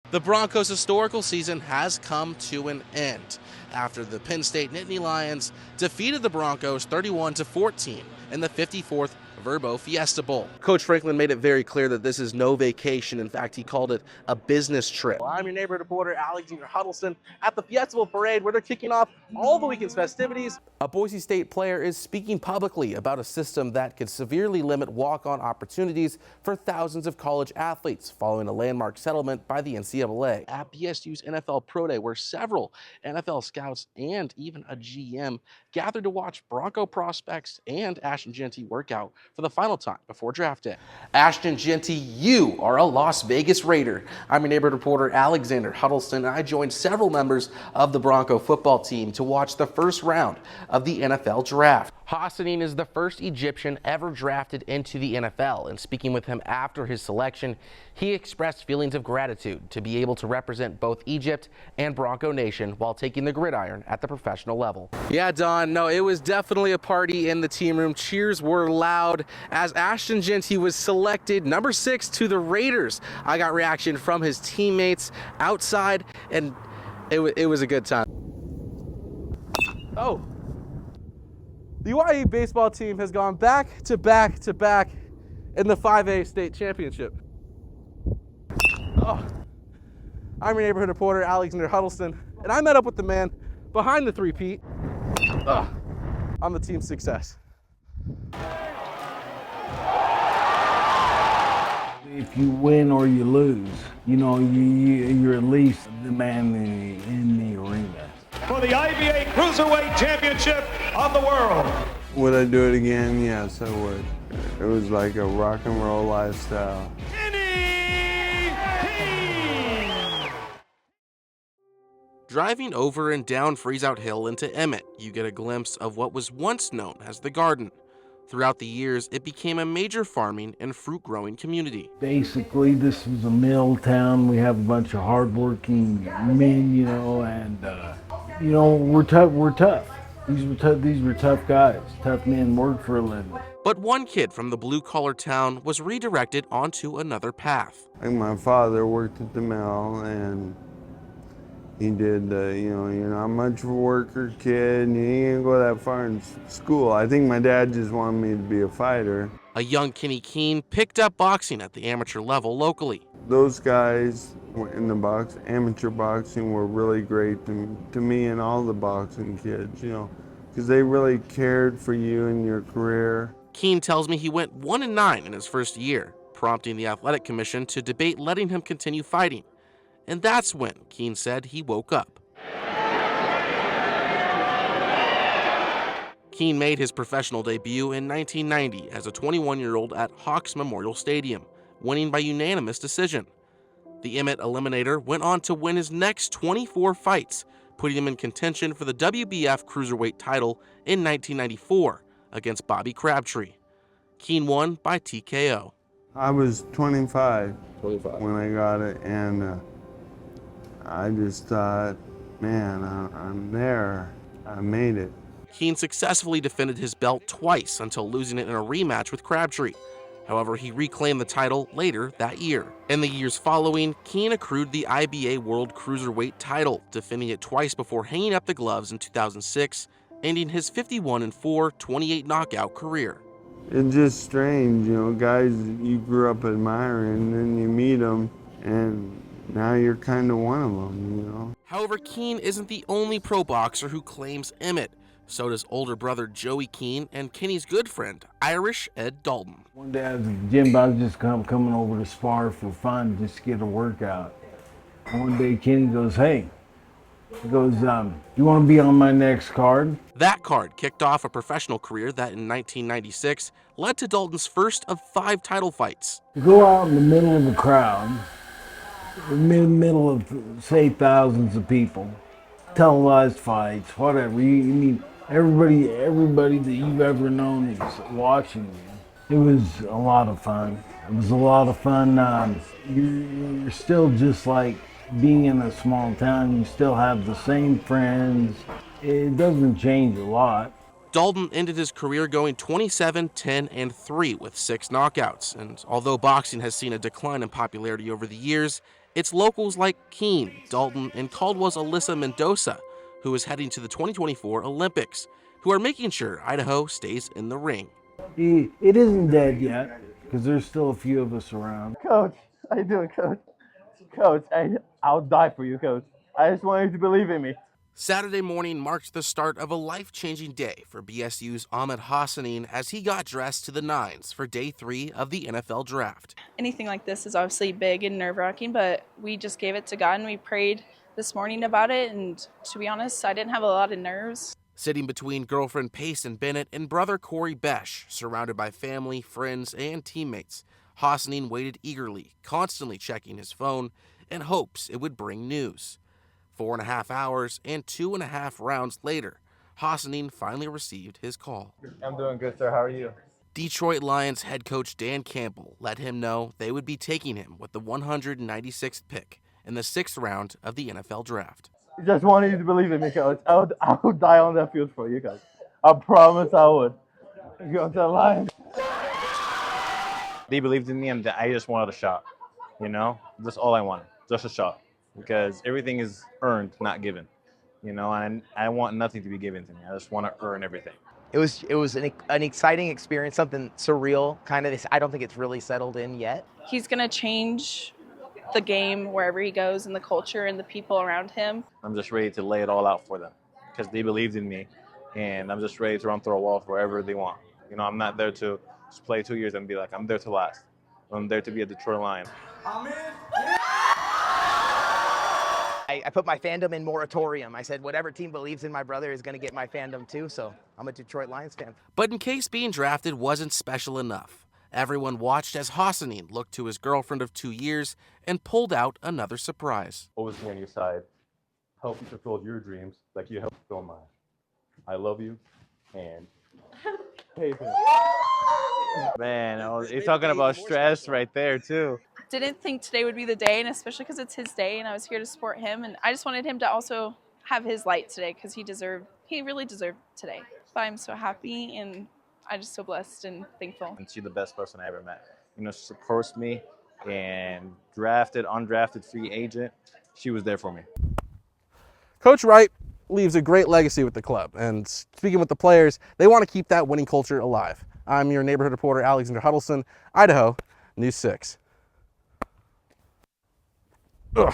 The Broncos' historical season has come to an end after the Penn State Nittany Lions defeated the Broncos 31-14 in the 54th Verbo Fiesta Bowl. Coach Franklin made it very clear that this is no vacation. In fact, he called it a business trip. I'm your neighborhood reporter, Alexander Huddleston, at the Fiesta Bowl parade where they're kicking off all the weekend's festivities. A Boise State player is speaking publicly about a system that could severely limit walk-on opportunities for thousands of college athletes following a landmark settlement by the NCAA. At BSU's NFL Pro Day, where several NFL scouts and even a GM gathered to watch Bronco prospects and Ashton Jeanty work out for the final time before draft day. Ashton Jeanty, you are a Las Vegas Raider. I'm your neighborhood reporter, Alexander Huddleston, and I joined several members of the Bronco football team to watch the first round of the NFL draft. Hassanein is the first Egyptian ever drafted into the NFL, and speaking with him after his selection, he expressed feelings of gratitude to be able to represent both Egypt and Bronco Nation while taking the gridiron at the professional level. Yeah, Don, no, it was definitely a party in the team room. Cheers were loud as Ashton Jeanty was selected number 6 to the Raiders. I got reaction from his teammates outside, and it was a good time. Oh. The YE baseball team has gone back to back to back in the 5A state championship. Oh. I'm your neighborhood reporter, Alexander Huddleston, and I met up with the man behind the three-peat on the team's success. If you win or you lose, you know, you're at least the man in the arena. For the IBA Cruiserweight Championship of the world. Would I do it again? Yes, I would. It was like a rock and roll lifestyle. Driving over and down Freezeout Hill into Emmett, you get a glimpse of what was once known as the Garden. Throughout the years, it became a major farming and fruit-growing community. Basically, this was a mill town. We have a bunch of hardworking men, you know, and you know, we're tough. These were tough guys. Tough men work for a living. But one kid from the blue-collar town was redirected onto another path. Like my father worked at the mill, and he did, you know, you're not much of a worker kid, and you didn't go that far in school. I think my dad just wanted me to be a fighter. A young Kenny Keene picked up boxing at the amateur level locally. Those guys in the amateur boxing were really great to me and all the boxing kids, you know, because they really cared for you and your career. Keene tells me he went 1-9 in his first year, prompting the athletic commission to debate letting him continue fighting. And that's when Keene said he woke up. Keene made his professional debut in 1990 as a 21-year-old at Hawks Memorial Stadium, winning by unanimous decision. The Emmett Eliminator went on to win his next 24 fights, putting him in contention for the WBF Cruiserweight title in 1994 against Bobby Crabtree. Keene won by TKO. I was 25 when I got it, and I just thought, man, I'm there. I made it. Keene successfully defended his belt twice until losing it in a rematch with Crabtree. However, he reclaimed the title later that year. In the years following, Keene accrued the IBA World Cruiserweight title, defending it twice before hanging up the gloves in 2006, ending his 51-4, 28 knockout career. It's just strange, you know, guys you grew up admiring, and then you meet them, and now you're kind of one of them, you know. However, Keene isn't the only pro boxer who claims Emmett. So does older brother Joey Keene and Kenny's good friend, Irish Ed Dalton. One day I was at the gym, I was just coming over to spar for fun, just to get a workout. And one day Kenny goes, hey, he goes, you want to be on my next card? That card kicked off a professional career that in 1996 led to Dalton's first of 5 title fights. To go out in the middle of a crowd, in the middle of, say, thousands of people, televised fights, whatever, you mean, everybody that you've ever known is watching you. It was a lot of fun. It was a lot of fun. You're still just like being in a small town. You still have the same friends. It doesn't change a lot. Dalton ended his career going 27, 10, and 3 with 6 knockouts. And although boxing has seen a decline in popularity over the years, It's locals like Keene, Dalton, and Caldwell's Alyssa Mendoza, who is heading to the 2024 Olympics, who are making sure Idaho stays in the ring. It isn't dead yet, because there's still a few of us around. Coach, how you doing, Coach? Coach, I'll die for you, Coach. I just want you to believe in me. Saturday morning marked the start of a life-changing day for BSU's Ahmed Hassanein as he got dressed to the nines for day 3 of the NFL draft. Anything like this is obviously big and nerve-wracking, but we just gave it to God and we prayed this morning about it, and to be honest, I didn't have a lot of nerves. Sitting between girlfriend Payson Bennett and brother Corey Besh, surrounded by family, friends, and teammates, Hassanein waited eagerly, constantly checking his phone in hopes it would bring news. 4.5 hours and 2.5 rounds later, Hassanein finally received his call. I'm doing good, sir. How are you? Detroit Lions head coach Dan Campbell let him know they would be taking him with the 196th pick in the 6th round of the NFL draft. Just wanted you to believe in me, Coach. I would die on that field for you, Coach. I promise I would. Go to the Lions. They believed in me, and I just wanted a shot. You know, that's all I wanted, just a shot. Because everything is earned, not given. You know, and I want nothing to be given to me. I just want to earn everything. It was an exciting experience, something surreal, kind of. I don't think it's really settled in yet. He's going to change the game wherever he goes and the culture and the people around him. I'm just ready to lay it all out for them because they believed in me, and I'm just ready to run through a wall wherever they want. You know, I'm not there to just play 2 years and be like, I'm there to last. I'm there to be a Detroit Lion. I put my fandom in moratorium. I said, whatever team believes in my brother is going to get my fandom too, so I'm a Detroit Lions fan. But in case being drafted wasn't special enough, everyone watched as Hassanein looked to his girlfriend of 2 years and pulled out another surprise. Always be on your side, help you fulfill your dreams like you help fulfill mine. I love you, and hey, Man, you're talking about stress right there, too. Didn't think today would be the day, and especially because it's his day and I was here to support him, and I just wanted him to also have his light today because he really deserved today. But I'm so happy and I'm just so blessed and thankful. And she's the best person I ever met. You know, she supports me, and drafted, undrafted free agent, she was there for me. Coach Wright leaves a great legacy with the club, and speaking with the players, they want to keep that winning culture alive. I'm your neighborhood reporter, Alexander Huddleston, Idaho, News 6. Ugh.